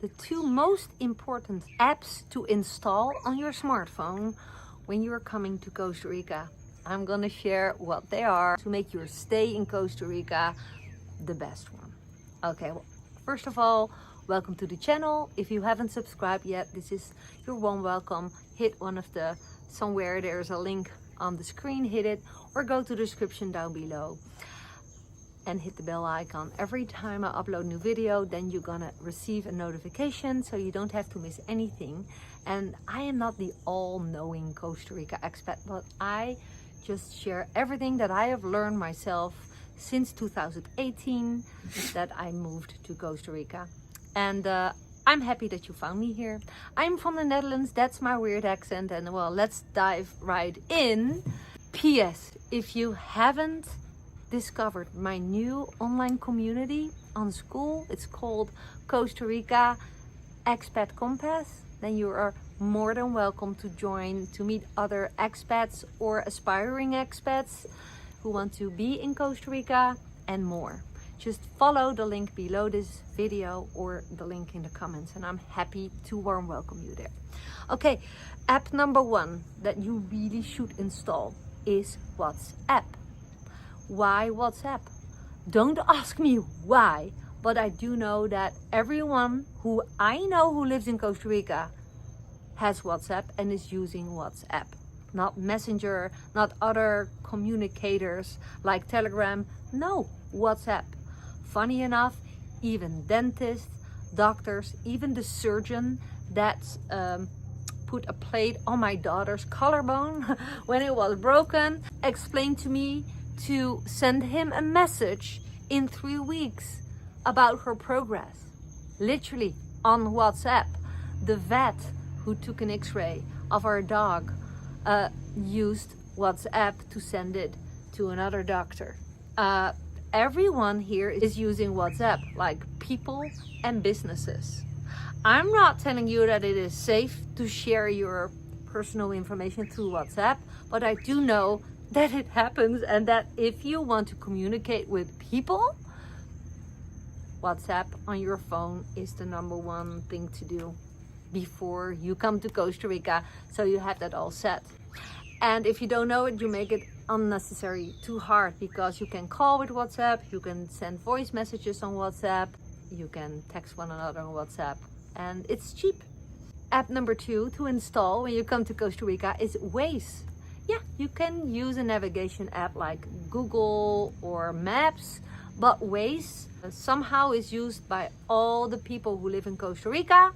The two most important apps to install on your smartphone when you're coming to Costa Rica. I'm gonna share what they are to make your stay in Costa Rica the best one. Okay, well, first of all, welcome to the channel. If you haven't subscribed yet, this is your warm welcome. Hit one of the, somewhere there's a link on the screen, hit it, or go to the description down below and hit the bell icon. Every time I upload a new video, then you're gonna receive a notification so you don't have to miss anything. And I am not the all-knowing Costa Rica expat, but I just share everything that I have learned myself since 2018 that I moved to Costa Rica. And I'm happy that you found me here. I'm from the Netherlands, that's my weird accent, and well, let's dive right in. P.S. If you haven't discovered my new online community on school, it's called Costa Rica Expat Compass, then you are more than welcome to join to meet other expats or aspiring expats who want to be in Costa Rica and more. Just follow the link below this video or the link in the comments, and I'm happy to warm welcome you there. Okay, app number one that you really should install is WhatsApp. Why WhatsApp? Don't ask me why, but I do know that everyone who I know who lives in Costa Rica has WhatsApp and is using WhatsApp. Not Messenger, not other communicators like Telegram. No, WhatsApp. Funny enough, even dentists, doctors, even the surgeon that put a plate on my daughter's collarbone when it was broken explained to me to send him a message in 3 weeks about her progress. Literally on WhatsApp. The vet who took an x-ray of our dog used WhatsApp to send it to another doctor. Everyone here is using WhatsApp, like people and businesses. I'm not telling you that it is safe to share your personal information through WhatsApp, but I do know that it happens, and that if you want to communicate with people, WhatsApp on your phone is the number one thing to do before you come to Costa Rica, so you have that all set. And if you don't know it, you make it unnecessary too hard, because you can call with WhatsApp, you can send voice messages on WhatsApp, you can text one another on WhatsApp, and it's cheap. App number two to install when you come to Costa Rica is Waze. Yeah, you can use a navigation app like Google or Maps, but Waze somehow is used by all the people who live in Costa Rica,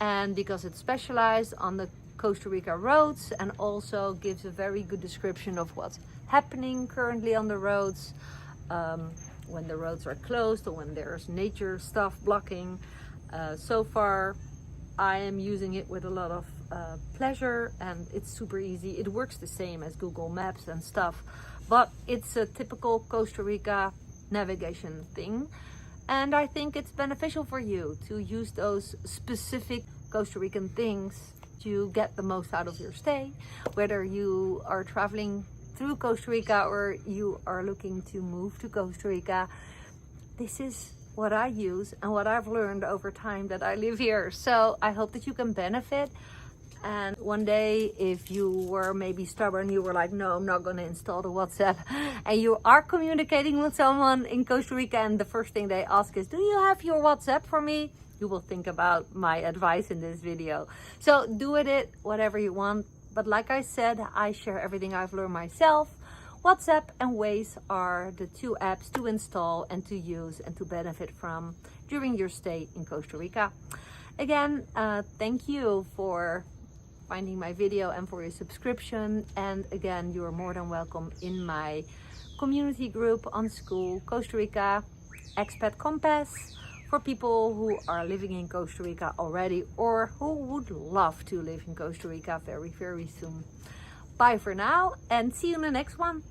and because it's specialized on the Costa Rica roads and also gives a very good description of what's happening currently on the roads, when the roads are closed or when there's nature stuff blocking. So far I am using it with a lot of pleasure, and it's super easy. It works the same as Google Maps and stuff, but it's a typical Costa Rica navigation thing, and I think it's beneficial for you to use those specific Costa Rican things to get the most out of your stay, whether you are traveling through Costa Rica or you are looking to move to Costa Rica. This is what I use and what I've learned over time that I live here. So I hope that you can benefit. And one day, if you were maybe stubborn, you were like, no, I'm not going to install the WhatsApp, and you are communicating with someone in Costa Rica and the first thing they ask is, do you have your WhatsApp for me? You will think about my advice in this video. So do with it whatever you want. But like I said, I share everything I've learned myself. WhatsApp and Waze are the two apps to install and to use and to benefit from during your stay in Costa Rica. Again, thank you for finding my video and for your subscription. And again, you are more than welcome in my community group on school, Costa Rica Expat Compass, for people who are living in Costa Rica already or who would love to live in Costa Rica very, very soon. Bye for now, and see you in the next one.